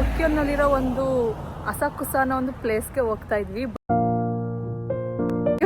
ಟೋಕಿಯೋನಲ್ಲಿರೋ ಒಂದು ಅಸಾಕುಸಾ ಅನ್ನೋ ಒಂದು ಪ್ಲೇಸ್ಗೆ ಹೋಗ್ತಾ ಇದ್ವಿ.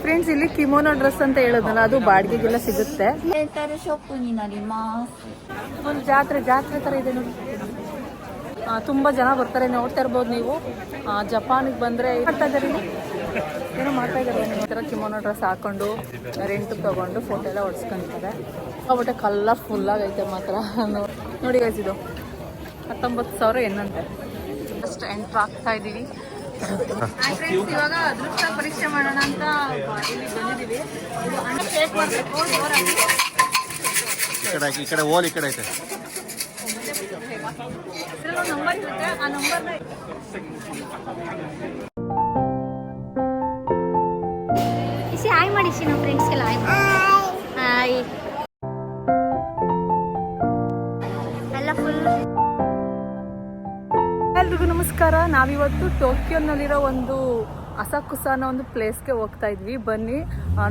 ಫ್ರೆಂಡ್ಸ್, ಇಲ್ಲಿ ಕಿಮೋನೋ ಡ್ರೆಸ್ ಅಂತ ಹೇಳೋದಲ್ಲ, ಅದು ಬಾಡಿಗೆಗೆಲ್ಲ ಸಿಗುತ್ತೆ. ಒಂದು ಜಾತ್ರೆ ತರ ಇದೆ ನೋಡಿ. ತುಂಬಾ ಜನ ಬರ್ತಾರೆ, ನೋಡ್ತಾ ಇರ್ಬೋದು ನೀವು. ಜಪಾನಿಗೆ ಬಂದ್ರೆ ಮಾಡ್ತಾ ಇದ್ದಾರೆ, ಏನೋ ಮಾಡ್ತಾ ಇದ್ದಾರೆ. ಈ ಥರ ಕಿಮೋನೋ ಡ್ರೆಸ್ ಹಾಕೊಂಡು ರೆಂಟ್ ತಗೊಂಡು ಫೋಟೋ ಎಲ್ಲ ಹೊಡ್ಸ್ಕೊಂತಾರೆ. ಬಟ್ಟೆ ಕಲರ್ಫುಲ್ ಆಗೈತೆ ಮಾತ್ರ. ನೋಡಿ ಗೈಸ್, ಇದು 19,000 ಏನಂತೆ. ಜಸ್ಟ್ ಎಂಟ್ರ್ ಆಗ್ತಾ ಇದ್ದೀವಿ. ಇವಾಗ ಅದೃಷ್ಟ ಪರೀಕ್ಷೆ ಮಾಡೋಣ ಅಂತ ಇಲ್ಲಿ ಬಂದಿದ್ದೀವಿ. ಈ ಕಡೆ ಓಲ್ ಈ ಕಡೆ ಐತೆ. ನಂಬರ್ ಇರುತ್ತೆ, ಆ ನಂಬರ್ನ ಹಾಯ್ ಮಾಡಿ ನಮ್ಮ ಫ್ರೆಂಡ್ಸ್ಗೆಲ್ಲ ಹಾಯ್. ಎಲ್ಲ ಫುಲ್. ಎಲ್ರಿಗೂ ನಮಸ್ಕಾರ. ನಾವಿವತ್ತು ಟೋಕಿಯೋನಲ್ಲಿರೋ ಒಂದು ಅಸಾಕುಸಾ ಅನ್ನೋ ಒಂದು ಪ್ಲೇಸ್ಗೆ ಹೋಗ್ತಾ ಇದ್ವಿ. ಬನ್ನಿ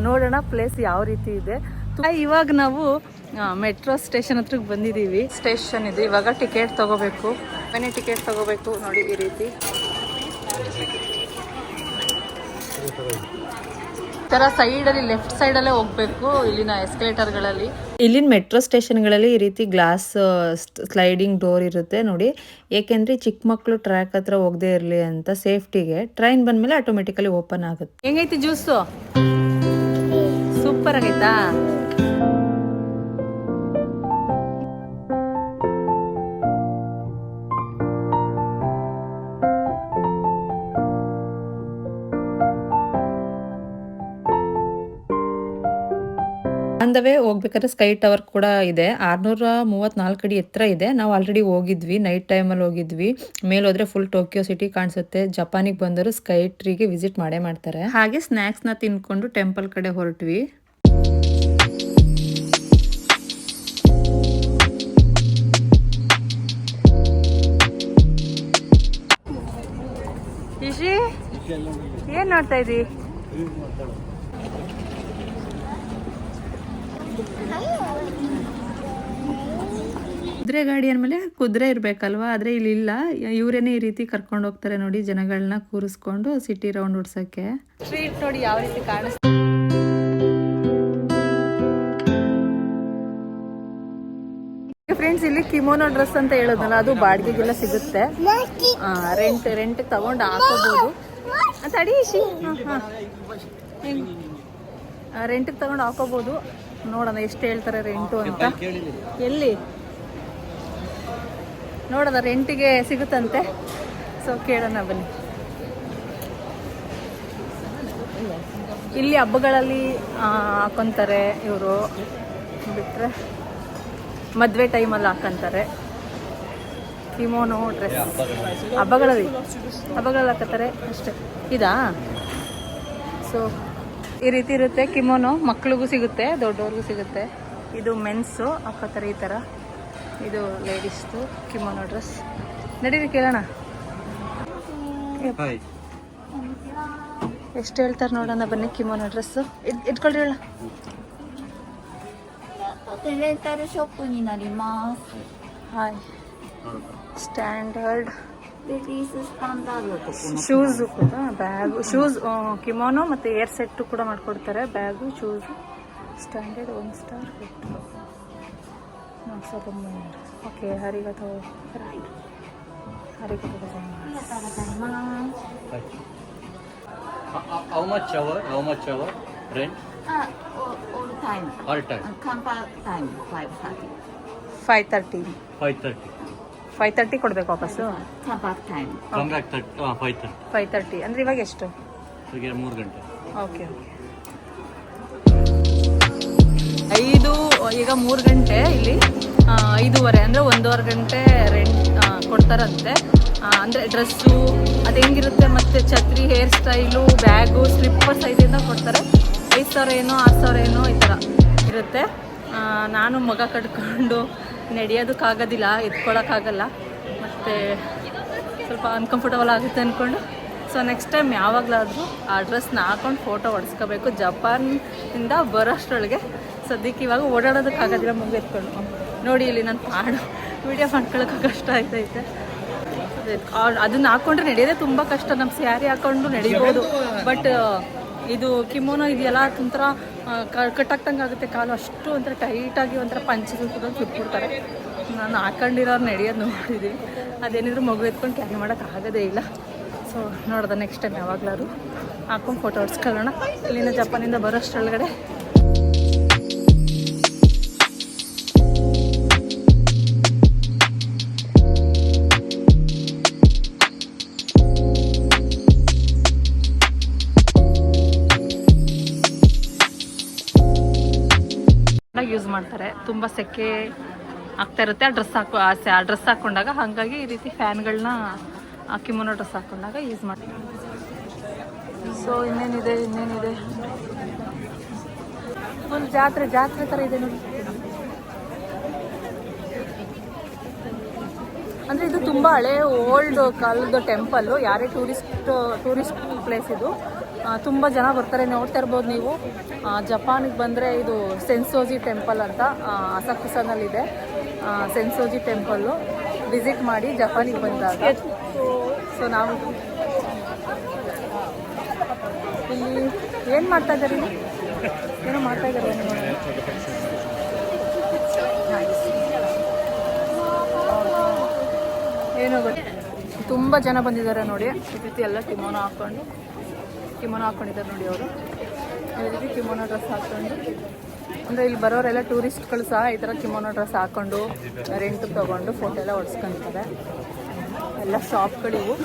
ನೋಡೋಣ ಪ್ಲೇಸ್ ಯಾವ ರೀತಿ ಇದೆ. ಇವಾಗ ನಾವು ಮೆಟ್ರೋ ಸ್ಟೇಷನ್ ಹತ್ರಕ್ಕೆ ಬಂದಿದ್ದೀವಿ. ಸ್ಟೇಷನ್ ಇದೆ. ಇವಾಗ ಟಿಕೆಟ್ ತಗೋಬೇಕು. ಮನೆ ಟಿಕೆಟ್ ತಗೋಬೇಕು. ನೋಡಿ ಈ ರೀತಿ ತರ ಸೈಡಲ್ಲಿ, ಲೆಫ್ಟ್ ಸೈಡಲ್ಲೇ ಹೋಗ್ಬೇಕು. ಇಲ್ಲಿನ ಎಸ್ಕಲೇಟರ್ಗಳಲ್ಲಿ, ಇಲ್ಲಿನ ಮೆಟ್ರೋ ಸ್ಟೇಷನ್ಗಳಲ್ಲಿ ಈ ರೀತಿ ಗ್ಲಾಸ್ ಸ್ಲೈಡಿಂಗ್ ಡೋರ್ ಇರುತ್ತೆ ನೋಡಿ. ಏಕೆಂದ್ರೆ ಚಿಕ್ಕ ಮಕ್ಕಳು ಟ್ರ್ಯಾಕ್ ಹತ್ರ ಹೋಗದೆ ಇರಲಿ ಅಂತ ಸೇಫ್ಟಿಗೆ. ಟ್ರೈನ್ ಬಂದ್ಮೇಲೆ ಆಟೋಮೆಟಿಕಲಿ ಓಪನ್ ಆಗುತ್ತೆ. ಹೆಂಗೈತಿ ಜ್ಯೂಸು? ಸೂಪರ್ ಆಗೈತಾ? ಅಂದವೇ ಹೋಗ್ಬೇಕಾದ್ರೆ ಸ್ಕೈ ಟವರ್ ಕೂಡ ಇದೆ. 634 ಅಡಿ ಎತ್ತರ ಇದೆ. ನಾವು ಆಲ್ರೆಡಿ ಹೋಗಿದ್ವಿ, ನೈಟ್ ಟೈಮಲ್ಲಿ ಹೋಗಿದ್ವಿ. ಮೇಲೋದ್ರೆ ಫುಲ್ ಟೋಕಿಯೋ ಸಿಟಿ ಕಾಣಿಸುತ್ತೆ. ಜಪಾನಿಗೆ ಬಂದರು ಸ್ಕೈ ಟ್ರೀಗೆ ವಿಸಿಟ್ ಮಾಡೇ ಮಾಡ್ತಾರೆ. ಹಾಗೆ ಸ್ನ್ಯಾಕ್ಸ್ನ ತಿನ್ಕೊಂಡು ಟೆಂಪಲ್ ಕಡೆ ಹೊರಟ್ವಿ. ಏನ್ ನೋಡ್ತಾ ಇದ್ದಿ? ಕುದುರೆ ಗಾಡಿ ಅಂದಮೇಲೆ ಕುದುರೆ ಇರಬೇಕಲ್ವಾ, ಆದರೆ ಇಲ್ಲಿ ಇಲ್ಲ. ಇವರೇನೇ ಈ ರೀತಿ ಕರ್ಕೊಂಡು ಹೋಗ್ತಾರೆ ನೋಡಿ, ಜನಗಳನ್ನ ಕೂರಿಸ್ಕೊಂಡು ಸಿಟಿ ರೌಂಡ್ ಓಡ್ಸೋಕ್ಕೆ. ಸ್ಟ್ರೀಟ್ ನೋಡಿ ಯಾವ ರೀತಿ ಕಾಣಿಸ್ತಾ. ಫ್ರೆಂಡ್ಸ್, ಇಲ್ಲಿ ಕಿಮೋನೋ ಡ್ರೆಸ್ ಅಂತ ಹೇಳೋದಲ್ಲ, ಅದು ಬಾಡಿಗೆಗೆಲ್ಲ ಸಿಗುತ್ತೆ. ರೆಂಟ್ ತಗೊಂಡು ಹಾಕೋಬಹುದು. ರೆಂಟಿಗೆ ತಗೊಂಡು ಹಾಕೋಬಹುದು. ನೋಡೋಣ ಎಷ್ಟು ಹೇಳ್ತಾರೆ ರೆಂಟು ಅಂತ. ಎಲ್ಲಿ ನೋಡೋಣ, ರೆಂಟಿಗೆ ಸಿಗುತ್ತಂತೆ. ಸೊ ಕೇಳೋಣ ಬನ್ನಿ. ಇಲ್ಲಿ ಹಬ್ಬಗಳಲ್ಲಿ ಹಾಕೊಂತಾರೆ ಇವರು, ಬಿಟ್ಟರೆ ಮದುವೆ ಟೈಮಲ್ಲಿ ಹಾಕೊಂತಾರೆ ಕಿಮೋನೋ ಡ್ರೆಸ್. ಹಬ್ಬಗಳಲ್ಲಿ ಹಾಕೋತಾರೆ ಅಷ್ಟೇ. ಇದಾ? ಸೊ ಈ ರೀತಿ ಇರುತ್ತೆ ಕಿಮೋನೋ. ಮಕ್ಳಿಗೂ ಸಿಗುತ್ತೆ, ದೊಡ್ಡವ್ರಿಗೂ ಸಿಗುತ್ತೆ. ಇದು ಮೆನ್ಸು ಹಾಕೋತಾರೆ ಈ ಥರ. ಇದು ಲೇಡೀಸ್ದು ಕಿಮೋನೋ ಡ್ರೆಸ್. ನಡೀರಿ ಕೇಳೋಣ ಎಷ್ಟು ಹೇಳ್ತಾರೆ ನೋಡೋಣ ಬನ್ನಿ. ಕಿಮೋನೋ ಡ್ರೆಸ್ ಇಟ್ಕೊಳ್ರಿ. ಹೇಳ. ಹಾಯ್. ಸ್ಟ್ಯಾಂಡರ್ಡ್ ಶೂಸು ಕೂಡ, ಬ್ಯಾಗು, ಶೂಸ್, ಕಿಮೋನೋ ಮತ್ತು ಏರ್ ಸೆಟ್ಟು ಕೂಡ ಮಾಡಿಕೊಡ್ತಾರೆ. Bag, shoes. Standard 1 star 4,300. Okay, ಹರಿಗತೋ. How much hour rent? All time. time 5:30. 5:30 ಕೊಡ್ಬೇಕು ವಾಪಸ್ಸು. Come back 5:30 ಅಂದರೆ ಇವಾಗ ಎಷ್ಟು? 3 ಗಂಟೆ. ಓಕೆ. ಈಗ 3 ಗಂಟೆ, ಇಲ್ಲಿ 5:30 ಅಂದರೆ 1.5 ಗಂಟೆ ರೆಂಟ್ ಕೊಡ್ತಾರಂತೆ. ಅಂದರೆ ಡ್ರೆಸ್ಸು ಅದು ಹೆಂಗಿರುತ್ತೆ, ಮತ್ತು ಛತ್ರಿ, ಹೇರ್ ಸ್ಟೈಲು, ಬ್ಯಾಗು, ಸ್ಲಿಪ್ಪರ್ಸ್ ಐದಿಂದ ಕೊಡ್ತಾರೆ. 5,000 ಏನೋ 6,000 ಏನೋ ಈ ಥರ ಇರುತ್ತೆ. ನಾನು ಮಗ ಕಟ್ಕೊಂಡು ನಡೆಯೋದಕ್ಕಾಗೋದಿಲ್ಲ, ಎತ್ಕೊಳ್ಳೋಕ್ಕಾಗಲ್ಲ, ಮತ್ತು ಸ್ವಲ್ಪ ಅನ್ಕಂಫರ್ಟಬಲ್ ಆಗುತ್ತೆ ಅಂದ್ಕೊಂಡು. ಸೊ ನೆಕ್ಸ್ಟ್ ಟೈಮ್ ಯಾವಾಗಲಾದರೂ ಆ ಡ್ರೆಸ್ನ ಹಾಕೊಂಡು ಫೋಟೋ ಹೊಡ್ಸ್ಕೋಬೇಕು. ಜಪಾನಿಂದ ಬರೋಷ್ಟರೊಳಗೆ. ಸದ್ಯಕ್ಕೆ ಇವಾಗ ಓಡಾಡೋದಕ್ಕಾಗೋದಿಲ್ಲ ಮಗು ಎತ್ಕೊಂಡು. ನೋಡಿ ಇಲ್ಲಿ ನಾನು ವಿಡಿಯೋ ಮಾಡ್ಕೊಳ್ಳೋಕೆ ಕಷ್ಟ ಆಗ್ತೈತೆ. ಅದನ್ನ ಹಾಕೊಂಡ್ರೆ ನಡೆಯೋದೇ ತುಂಬ ಕಷ್ಟ. ನಮ್ಮ ಸ್ಯಾರಿ ಹಾಕೊಂಡು ನಡಿಬೋದು, ಬಟ್ ಇದು ಕಿಮೋನೋ ಇದೆಯಲ್ಲ ಒಂಥರ ಕಟ್ಟಾಕ್ತಂಗೆ ಆಗುತ್ತೆ ಕಾಲು, ಅಷ್ಟು ಒಂಥರ ಟೈಟಾಗಿ ಒಂಥರ ಪಂಚೆ ಸುಟ್ಬಿಡ್ತಾರೆ. ನಾನು ಹಾಕೊಂಡಿರೋರು ನಡೆಯೋದು ನೋಡಿದ್ದೀವಿ, ಅದೇನಿದ್ರು ಮಗು ಎತ್ಕೊಂಡು ಕ್ಯಾರಿ ಮಾಡೋಕ್ಕಾಗೋದೇ ಇಲ್ಲ. ಸೊ ನೋಡ್ದೆ ನೆಕ್ಸ್ಟ್ ಟೈಮ್ ಯಾವಾಗಲಾದ್ರು ಹಾಕೊಂಡು ಫೋಟೋ ಹೊಡ್ಸ್ಕೊಳ್ಳೋಣ. ಇಲ್ಲಿಂದ ಜಪಾನಿಂದ ಬರೋಷ್ಟರೊಳಗಡೆ ಯೂಸ್ ಮಾಡ್ತಾರೆ. ತುಂಬ ಸೆಕೆ ಆಗ್ತಾ ಇರುತ್ತೆ ಆ ಡ್ರೆಸ್ ಹಾಕೊಂಡಾಗ, ಹಾಗಾಗಿ ಈ ರೀತಿ ಫ್ಯಾನ್ಗಳನ್ನ ಕಿಮೋನೋ ಡ್ರೆಸ್ ಹಾಕೊಂಡಾಗ ಯೂಸ್ ಮಾಡ್ತಾರೆ. ಸೊ ಇನ್ನೇನಿದೆ ಫುಲ್ ಜಾತ್ರೆ ಥರ ಇದೆ ನೋಡಿ. ಅಂದರೆ ಇದು ತುಂಬ ಹಳೆ ಓಲ್ಡ್ ಕಾಲದ ಟೆಂಪಲ್ಲು, ಯಾರೇ ಟೂರಿಸ್ಟ್ ಪ್ಲೇಸ್ ಇದು. ತುಂಬ ಜನ ಬರ್ತಾರೆ, ನೋಡ್ತಾ ಇರ್ಬೋದು ನೀವು. ಜಪಾನಿಗೆ ಬಂದರೆ ಇದು ಸೆನ್ಸೋಜಿ ಟೆಂಪಲ್ ಅಂತ ಅಸಾಕುಸಾನಲ್ಲಿದೆ. ಸೆನ್ಸೋಜಿ ಟೆಂಪಲ್ಲು ವಿಸಿಟ್ ಮಾಡಿ ಜಪಾನಿಗೆ ಬಂದಾಗ. ಸೊ ನಾವು ಇಲ್ಲಿ ಏನು ಮಾಡ್ತಾ ಇದ್ದಾರೆ, ಏನೋ ಮಾಡ್ತಾ ಇದ್ದಾರೆ ಏನೋ ಗೊತ್ತು. ತುಂಬ ಜನ ಬಂದಿದ್ದಾರೆ ನೋಡಿ. ಈ ರೀತಿ ಎಲ್ಲ ಕಿಮೋನೋ ಹಾಕ್ಕೊಂಡಿದ್ದಾರೆ ನೋಡಿ. ಅವರು ಈ ರೀತಿ ಕಿಮೋನೋ ಡ್ರೆಸ್ ಹಾಕ್ಕೊಂಡು, ಅಂದರೆ ಇಲ್ಲಿ ಬರೋರೆಲ್ಲ ಟೂರಿಸ್ಟ್ಗಳು ಸಹ ಈ ಥರ ಕಿಮೋನೋ ಡ್ರೆಸ್ ಹಾಕ್ಕೊಂಡು ರೆಂಟಿಗೆ ತೊಗೊಂಡು ಫೋಟೋ ಎಲ್ಲ ಹೊಡ್ಸ್ಕೊತಾರೆ. ಎಲ್ಲ ಶಾಪ್ಗಳಿವು.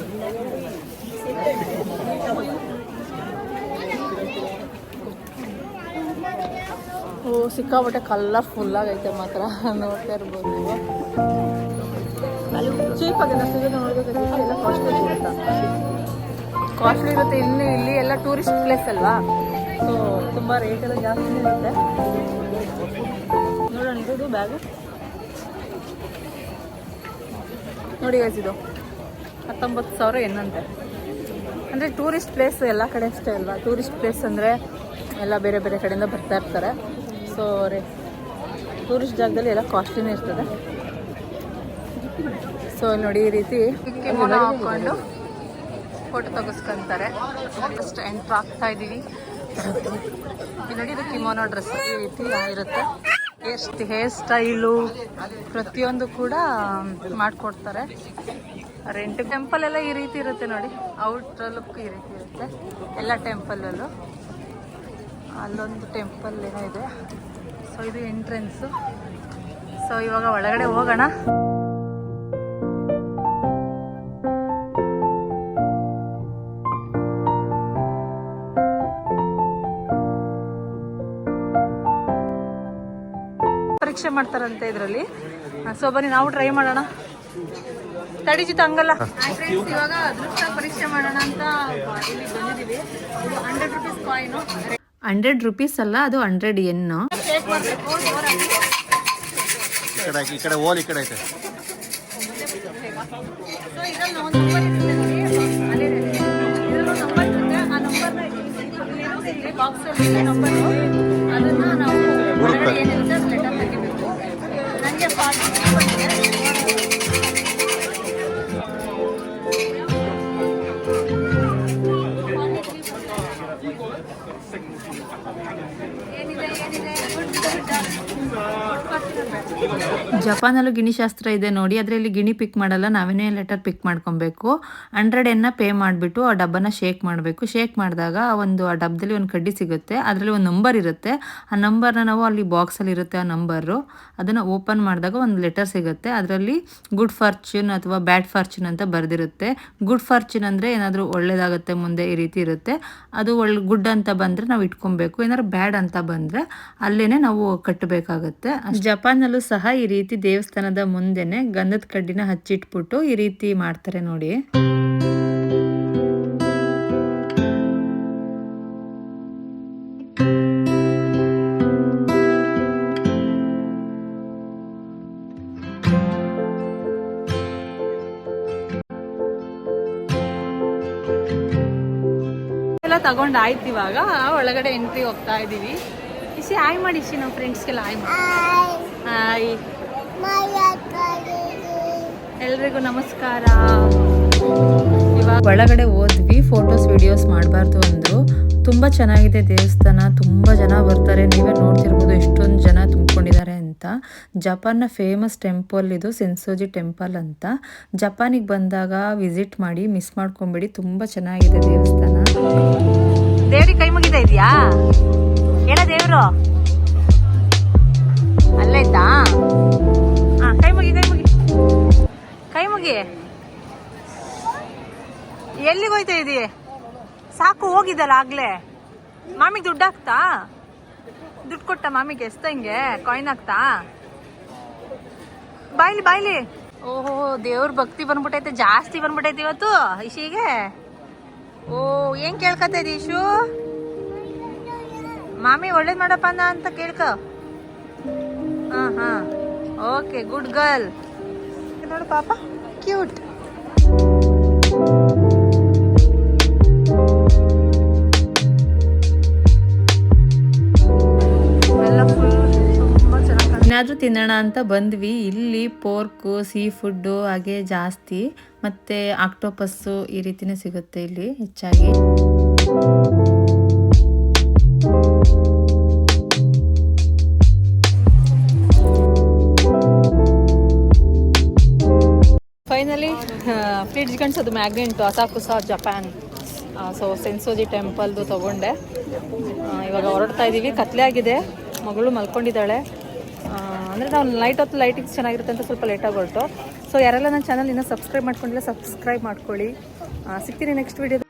ಸಿಕ್ಕಾಪಟ್ಟೆ ಕಲರ್ಫುಲ್ಲಾಗೈತೆ ಮಾತ್ರ, ನೋಡ್ತಾ ಇರ್ಬೋದು ನೀವು. ಚೀಪಾಗೆಲ್ಲ ಸಿಗೋದು ನೋಡಬೇಕಂದ್ರೆ ಎಲ್ಲ ಕಾಸ್ಟ್ಲಿ ಇರುತ್ತೆ. ಇಲ್ಲಿ ಎಲ್ಲ ಟೂರಿಸ್ಟ್ ಪ್ಲೇಸ್ ಅಲ್ವಾ, ಸೊ ತುಂಬ ರೇಟ್ ಎಲ್ಲ ಜಾಸ್ತಿ ಇರುತ್ತೆ. ನೋಡೋಣ, ಇದು ಬ್ಯಾಗು ನೋಡಿ ಗೈಸ್, ಇದು 19,000 ಏನಂತೆ. ಅಂದರೆ ಟೂರಿಸ್ಟ್ ಪ್ಲೇಸ್ ಎಲ್ಲ ಕಡೆ ಅಷ್ಟೇ ಅಲ್ವಾ. ಟೂರಿಸ್ಟ್ ಪ್ಲೇಸ್ ಅಂದರೆ ಎಲ್ಲ ಬೇರೆ ಬೇರೆ ಕಡೆಯಿಂದ ಬರ್ತಾ ಇರ್ತಾರೆ. ಸೊ ಟೂರಿಸ್ಟ್ ಜಾಗದಲ್ಲಿ ಎಲ್ಲ ಕಾಸ್ಟ್ಲಿನೇ ಇರ್ತದೆ. ಸೊ ನೋಡಿ ಈ ರೀತಿ ಕಿಮೋನೋ ಹಾಕ್ಕೊಂಡು ಫೋಟೋ ತೆಗೆಸ್ಕೊಂತಾರೆ. ಜಸ್ಟ್ ಎಂಟ್ರ್ ಆಗ್ತಾ ಇದ್ದೀವಿ. ನೋಡಿ, ಇದು ಕಿಮೋನೋ ಡ್ರೆಸ್ ಈ ರೀತಿ ಇರುತ್ತೆ. ಹೇರ್ ಸ್ಟೈಲು ಪ್ರತಿಯೊಂದು ಕೂಡ ಮಾಡಿಕೊಡ್ತಾರೆ ರೆಂಟ್. ಟೆಂಪಲ್ ಎಲ್ಲ ಈ ರೀತಿ ಇರುತ್ತೆ ನೋಡಿ. ಔಟ್ ಲುಕ್ ಈ ರೀತಿ ಇರುತ್ತೆ ಎಲ್ಲ ಟೆಂಪಲಲ್ಲೂ. ಅಲ್ಲೊಂದು ಟೆಂಪಲ್ ಏನೋ ಇದೆ. ಸೊ ಇದು ಎಂಟ್ರೆನ್ಸು. ಸೊ ಇವಾಗ ಒಳಗಡೆ ಹೋಗೋಣ. ಪರೀಕ್ಷೆ ಮಾಡ್ತಾರಂತೆ ಇದರಲ್ಲಿ. ಸೊ ಬನ್ನಿ ನಾವು ಟ್ರೈ ಮಾಡೋಣ. ತಡಿಜಿತ ಹಂಗಲ್ಲ. ಇವಾಗ ಅದೃಷ್ಟ ಪರೀಕ್ಷೆ ಮಾಡೋಣ ಅಂತ ಇಲ್ಲಿ ಬಂದಿದ್ದೀವಿ. ಇದು 100 ರೂಪೀಸ್ ಕಾಯಿನು. 100 ರೂಪೀಸ್ ಅಲ್ಲ, ಅದು 100 ಎನ್ನು. ಚೇಕ್ ಮಾಡಬೇಕು. ಈ ಕಡೆ ಓಲ್ ಈ ಕಡೆ ಐತೆ. ಸೊ ಇದ್ರಲ್ಲಿ ಒಂದು ನಂಬರ್ ಇರುತ್ತೆ, ನಂಬರ್ ಇರುತ್ತೆ. ಆ ನಂಬರ್ನ ಬಾಕ್ಸಲ್ಲಿ ನಂಬರು, ಅದನ್ನ ನಾವು ಒಳಗಡೆ ಏನಿರುತ್ತೆ ಅದು ಲೆಟರ್ ತೆಗಿಬೇಕು. ನನಗೆ ಜಪಾನಲ್ಲೂ ಗಿಣಿಶಾಸ್ತ್ರ ಇದೆ ನೋಡಿ. ಅದರಲ್ಲಿ ಗಿಣಿ ಪಿಕ್ ಮಾಡಲ್ಲ, ನಾವೇನೇ ಲೆಟರ್ ಪಿಕ್ ಮಾಡ್ಕೊಬೇಕು. 100 ಪೇ ಮಾಡಿಬಿಟ್ಟು ಆ ಡಬ್ಬನ ಶೇಕ್ ಮಾಡಬೇಕು. ಶೇಕ್ ಮಾಡಿದಾಗ ಆ ಡಬ್ಬದಲ್ಲಿ ಒಂದು ಕಡ್ಡಿ ಸಿಗುತ್ತೆ. ಅದರಲ್ಲಿ ಒಂದು ನಂಬರ್ ಇರುತ್ತೆ. ಆ ನಂಬರ್ನ ನಾವು ಅಲ್ಲಿ ಬಾಕ್ಸಲ್ಲಿ ಇರುತ್ತೆ ಆ ನಂಬರು, ಅದನ್ನು ಓಪನ್ ಮಾಡಿದಾಗ ಒಂದು ಲೆಟರ್ ಸಿಗುತ್ತೆ. ಅದರಲ್ಲಿ ಗುಡ್ ಫಾರ್ಚೂನ್ ಅಥವಾ ಬ್ಯಾಡ್ ಫಾರ್ಚೂನ್ ಅಂತ ಬರೆದಿರುತ್ತೆ. ಗುಡ್ ಫಾರ್ಚೂನ್ ಅಂದರೆ ಏನಾದರೂ ಒಳ್ಳೇದಾಗುತ್ತೆ ಮುಂದೆ, ಈ ರೀತಿ ಇರುತ್ತೆ. ಅದು ಗುಡ್ ಅಂತ ಬಂದರೆ ನಾವು ಇಟ್ಕೊಬೇಕು. ಏನಾದ್ರು ಬ್ಯಾಡ್ ಅಂತ ಬಂದರೆ ಅಲ್ಲೇನೆ ನಾವು ಕಟ್ಟಬೇಕಾಗತ್ತೆ. ಜಪಾನಲ್ಲೂ ಸಹ ಈ ರೀತಿ ದೇವಸ್ಥಾನದ ಮುಂದೆನೆ ಗಂಧದ ಕಡ್ಡಿನ ಹಚ್ಚಿಟ್ಬಿಟ್ಟು ಈ ರೀತಿ ಮಾಡ್ತಾರೆ ನೋಡಿ. ಎಲ್ಲ ತಗೊಂಡಾಯ್ತು. ಇವಾಗ ಒಳಗಡೆ ಎಂಟ್ರಿ ಹೋಗ್ತಾ ಇದೀವಿ. ಇಶಿ ಹಾಯ್ ಮಾಡಿ. ಇಶಿ ನಮ್ಮ ಫ್ರೆಂಡ್ಸ್ಗೆಲ್ಲ ಹಾಯ್ ಮಾಡಿ. ಹಾಯ್, ಎಲ್ರಿಗೂ ನಮಸ್ಕಾರ. ಒಳಗಡೆ ಹೋದ್ವಿ, ಫೋಟೋಸ್ ವಿಡಿಯೋಸ್ ಮಾಡಬಾರ್ದು ಅಂದರು. ತುಂಬ ಚೆನ್ನಾಗಿದೆ ದೇವಸ್ಥಾನ, ತುಂಬ ಜನ ಬರ್ತಾರೆ. ನೀವೇ ನೋಡ್ತಿರ್ಬೋದು ಎಷ್ಟೊಂದು ಜನ ತುಂಬಿಕೊಂಡಿದ್ದಾರೆ ಅಂತ. ಜಪಾನ್ನ ಫೇಮಸ್ ಟೆಂಪಲ್ ಇದು, ಸೆನ್ಸೋಜಿ ಟೆಂಪಲ್ ಅಂತ. ಜಪಾನಿಗೆ ಬಂದಾಗ ವಿಸಿಟ್ ಮಾಡಿ, ಮಿಸ್ ಮಾಡ್ಕೊಂಬಿಡಿ, ತುಂಬ ಚೆನ್ನಾಗಿದೆ ದೇವಸ್ಥಾನ. ದೇವ್ರಿಗೆ ಕೈ ಮುಗಿತಾ ಇದೆಯಾ ಹೇಳ ದೇವ್ರು ಅಲ್ಲೈತಾ? ಕೈ ಮುಗಿ ಕೈ ಮುಗಿ ಕೈ ಮುಗಿ. ಎಲ್ಲಿಗೆ ಹೋಯ್ತಾ ಇದೀಯ? ಸಾಕು, ಹೋಗಿದ್ದಲ್ಲ ಆಗ್ಲೇ. ಮಾಮಿಗೆ ದುಡ್ಡು ಹಾಕ್ತಾ? ದುಡ್ಡು ಕೊಟ್ಟ ಮಾಮಿಗೆ ಎಸ್ತಂಗೆ ಕಾಯಿನ್ ಹಾಕ್ತಾ? ಬಾಯ್ಲಿ ಬಾಯ್ಲಿ. ಓಹೋ, ದೇವ್ರ ಭಕ್ತಿ ಬಂದ್ಬಿಟ್ಟೈತೆ, ಜಾಸ್ತಿ ಬಂದ್ಬಿಟ್ಟೈತೆ ಇವತ್ತು ಇಶಿಗೆ. ಓ, ಏನ್ ಕೇಳ್ಕತ್ತ ಇದಿ ಇಶು? ಮಾಮಿ ಒಳ್ಳೇದ್ ಮಾಡಪ್ಪ ಅಂತ ಕೇಳ್ಕ. ಹಾ ಓಕೆ, ಗುಡ್ ಗರ್ಲ್. ನೋಡು ಪಾಪ, ಕ್ಯೂಟ್. ಏನಾದರೂ ತಿನ್ನೋಣ ಅಂತ ಬಂದ್ವಿ. ಇಲ್ಲಿ ಪೋರ್ಕು, ಸೀ ಫುಡ್ಡು ಹಾಗೆ ಜಾಸ್ತಿ, ಮತ್ತು ಆಕ್ಟೋಪಸ್ಸು ಈ ರೀತಿನೇ ಸಿಗುತ್ತೆ ಇಲ್ಲಿ ಹೆಚ್ಚಾಗಿ. ಫೈನಲಿ ಫ್ರಿಡ್ಜ್ ಗಂಟ್ಸದು magnet Asakusa Japan. So Sensoji ಟೆಂಪಲ್ದು ತೊಗೊಂಡೆ. ಇವಾಗ ಹೊರಡ್ತಾ ಇದ್ದೀವಿ. ಕತ್ಲೆ ಆಗಿದೆ, ಮಗಳು ಮಲ್ಕೊಂಡಿದ್ದಾಳೆ. ಅಂದರೆ ನಾವು ನೈಟ್ ಹೊತ್ತು ಲೈಟಿಂಗ್ ಚೆನ್ನಾಗಿರುತ್ತೆ ಅಂತ ಸ್ವಲ್ಪ ಲೇಟಾಗಿ ಹೊರಟು. ಸೊ ಯಾರೆಲ್ಲ ನನ್ನ ಚಾನಲ್ ಇನ್ನೂ ಸಬ್ಸ್ಕ್ರೈಬ್ ಮಾಡ್ಕೊಂಡಿಲ್ಲ, ಸಬ್ಸ್ಕ್ರೈಬ್ ಮಾಡ್ಕೊಳ್ಳಿ. ಸಿಗ್ತೀನಿ ನೆಕ್ಸ್ಟ್ ವೀಡಿಯೋದಲ್ಲಿ.